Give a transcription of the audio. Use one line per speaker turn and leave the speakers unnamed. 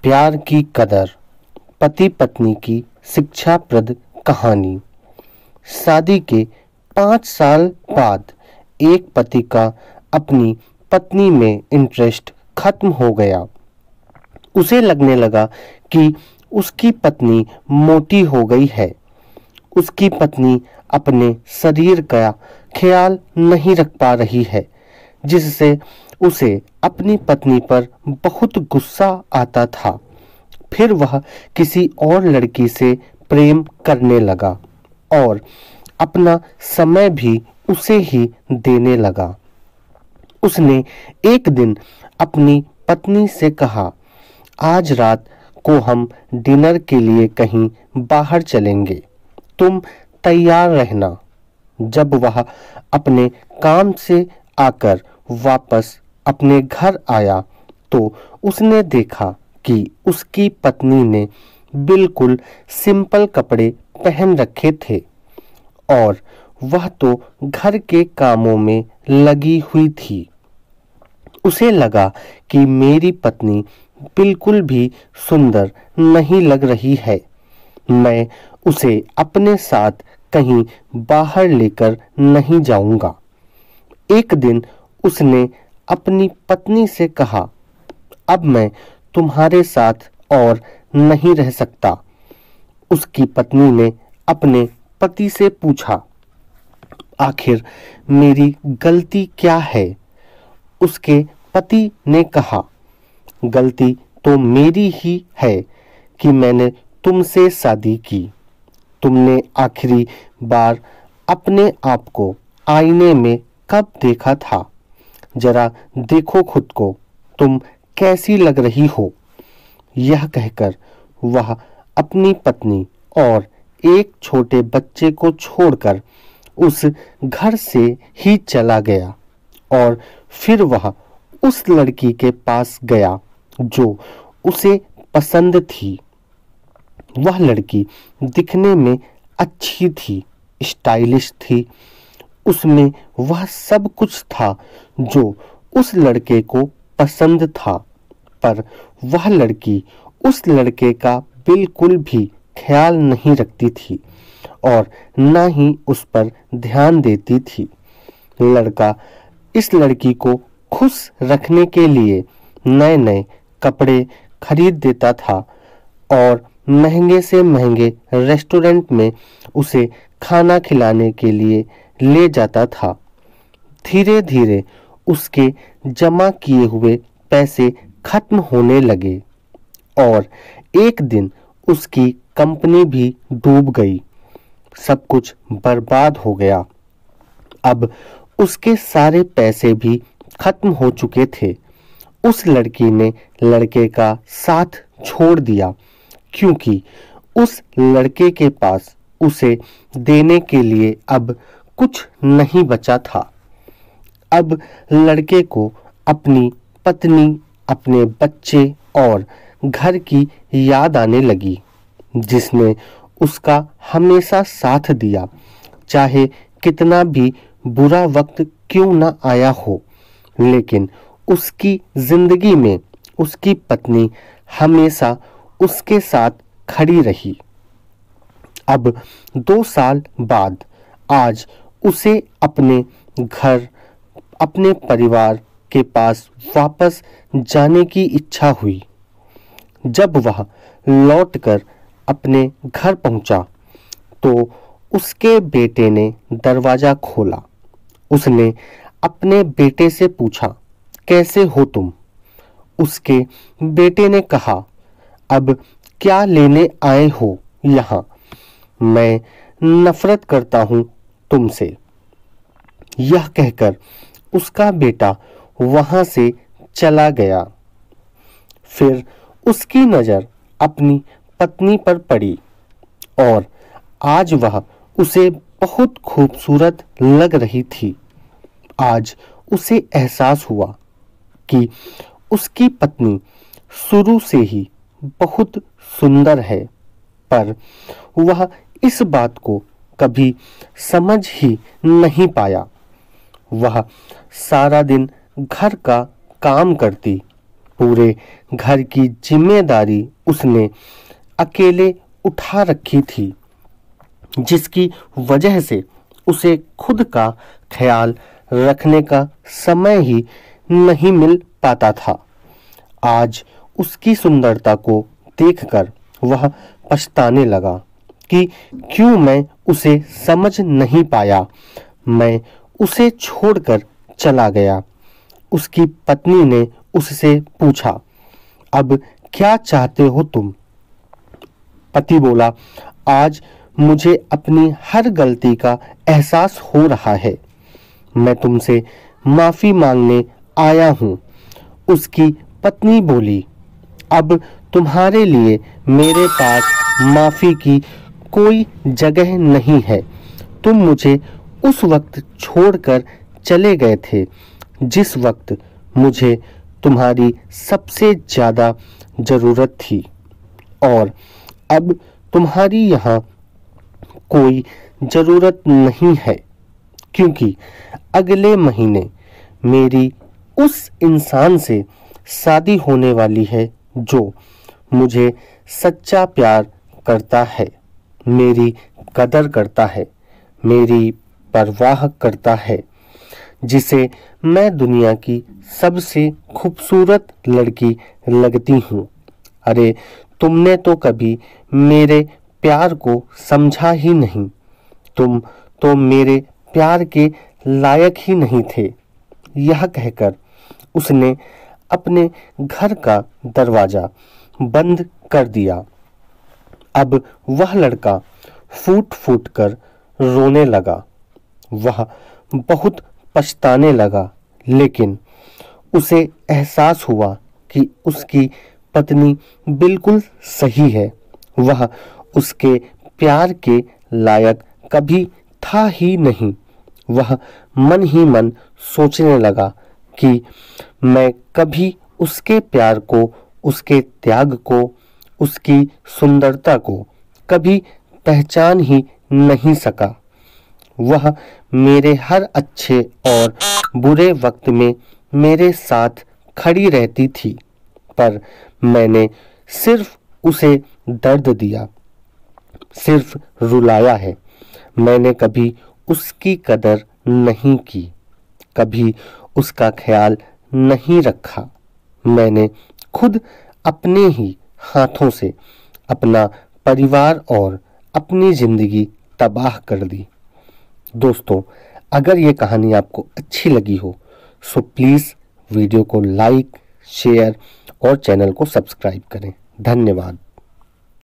प्यार की कदर, पति पत्नी की शिक्षाप्रद कहानी। शादी के 5 साल बाद एक पति का अपनी पत्नी में इंटरेस्ट खत्म हो गया। उसे लगने लगा कि उसकी पत्नी मोटी हो गई है। उसकी पत्नी अपने शरीर का ख्याल नहीं रख पा रही है, जिससे उसे अपनी पत्नी पर बहुत गुस्सा आता था। फिर वह किसी और लड़की से प्रेम करने लगा और अपना समय भी उसे ही देने लगा। उसने एक दिन अपनी पत्नी से कहा, आज रात को हम डिनर के लिए कहीं बाहर चलेंगे, तुम तैयार रहना। जब वह अपने काम से आकर वापस अपने घर आया तो उसने देखा कि उसकी पत्नी ने बिल्कुल सिंपल कपड़े पहन रखे थे और वह तो घर के कामों में लगी हुई थी। उसे लगा कि मेरी पत्नी बिल्कुल भी सुंदर नहीं लग रही है, मैं उसे अपने साथ कहीं बाहर लेकर नहीं जाऊंगा। एक दिन उसने अपनी पत्नी से कहा, अब मैं तुम्हारे साथ और नहीं रह सकता। उसकी पत्नी ने अपने पति से पूछा, आखिर मेरी गलती क्या है? उसके पति ने कहा, गलती तो मेरी ही है कि मैंने तुमसे शादी की। तुमने आखिरी बार अपने आप को आईने में कब देखा था? जरा देखो खुद को, तुम कैसी लग रही हो। यह कहकर वह अपनी पत्नी और एक छोटे बच्चे को छोड़कर उस घर से ही चला गया और फिर वह उस लड़की के पास गया जो उसे पसंद थी। वह लड़की दिखने में अच्छी थी, स्टाइलिश थी। उसमें वह सब कुछ था जो उस लड़के को पसंद था, पर वह लड़की उस लड़के का बिल्कुल भी ख्याल नहीं रखती थी और न ही उस पर ध्यान देती थी। लड़का इस लड़की को खुश रखने के लिए नए नए कपड़े खरीद देता था और महंगे से महंगे रेस्टोरेंट में उसे खाना खिलाने के लिए ले जाता था। धीरे धीरे उसके जमा किए हुए पैसे खत्म होने लगे और एक दिन उसकी कंपनी भी डूब गई। सब कुछ बर्बाद हो गया। अब उसके सारे पैसे भी खत्म हो चुके थे। उस लड़की ने लड़के का साथ छोड़ दिया क्योंकि उस लड़के के पास उसे देने के लिए अब कुछ नहीं बचा था। अब लड़के को अपनी पत्नी, अपने बच्चे और घर की याद आने लगी, जिसने उसका हमेशा साथ दिया, चाहे कितना भी बुरा वक्त क्यों ना आया हो। लेकिन उसकी जिंदगी में उसकी पत्नी हमेशा उसके साथ खड़ी रही। अब 2 साल बाद आज उसे अपने घर, अपने परिवार के पास वापस जाने की इच्छा हुई। जब वह लौटकर अपने घर पहुंचा तो उसके बेटे ने दरवाजा खोला। उसने अपने बेटे से पूछा, कैसे हो तुम? उसके बेटे ने कहा, अब क्या लेने आए हो यहाँ? मैं नफरत करता हूँ तुमसे। यह कहकर उसका बेटा वहां से चला गया। फिर उसकी नजर अपनी पत्नी पर पड़ी और आज वह उसे बहुत खूबसूरत लग रही थी। आज उसे एहसास हुआ कि उसकी पत्नी शुरू से ही बहुत सुंदर है, पर वह इस बात को कभी समझ ही नहीं पाया। वह सारा दिन घर का काम करती पूरे घर की जिम्मेदारी उसने अकेले उठा रखी थी, जिसकी वजह से उसे खुद का ख्याल रखने का समय ही नहीं मिल पाता था। आज उसकी सुंदरता को देखकर वह पछताने लगा कि क्यों मैं उसे समझ नहीं पाया। मैं उसे छोड़कर चला गया। उसकी पत्नी ने उससे पूछा, अब क्या चाहते हो तुम? पति बोला, आज मुझे अपनी हर गलती का एहसास हो रहा है। मैं तुमसे माफी मांगने आया हूं। उसकी पत्नी बोली, अब तुम्हारे लिए मेरे पास माफी की कोई जगह नहीं है। तुम मुझे उस वक्त छोड़कर चले गए थे जिस वक्त मुझे तुम्हारी सबसे ज्यादा जरूरत थी, और अब तुम्हारी यहाँ कोई जरूरत नहीं है, क्योंकि अगले महीने मेरी उस इंसान से शादी होने वाली है जो मुझे सच्चा प्यार करता है, मेरी कदर करता है, मेरी परवाह करता है, जिसे मैं दुनिया की सबसे खूबसूरत लड़की लगती हूँ। अरे तुमने तो कभी मेरे प्यार को समझा ही नहीं। तुम तो मेरे प्यार के लायक ही नहीं थे। यह कहकर उसने अपने घर का दरवाजा बंद कर दिया। अब वह लड़का फूट फूट कर रोने लगा। वह बहुत पछताने लगा, लेकिन उसे एहसास हुआ कि उसकी पत्नी बिल्कुल सही है। वह उसके प्यार के लायक कभी था ही नहीं। वह मन ही मन सोचने लगा कि मैं कभी उसके प्यार को, उसके त्याग को, उसकी सुंदरता को कभी पहचान ही नहीं सका। वह मेरे हर अच्छे और बुरे वक्त में मेरे साथ खड़ी रहती थी, पर मैंने सिर्फ उसे दर्द दिया, सिर्फ रुलाया है। मैंने कभी उसकी कदर नहीं की, कभी उसका ख्याल नहीं रखा। मैंने खुद अपने ही हाथों से अपना परिवार और अपनी जिंदगी तबाह कर दी। दोस्तों, अगर ये कहानी आपको अच्छी लगी हो सो प्लीज़ वीडियो को लाइक, शेयर और चैनल को सब्सक्राइब करें। धन्यवाद।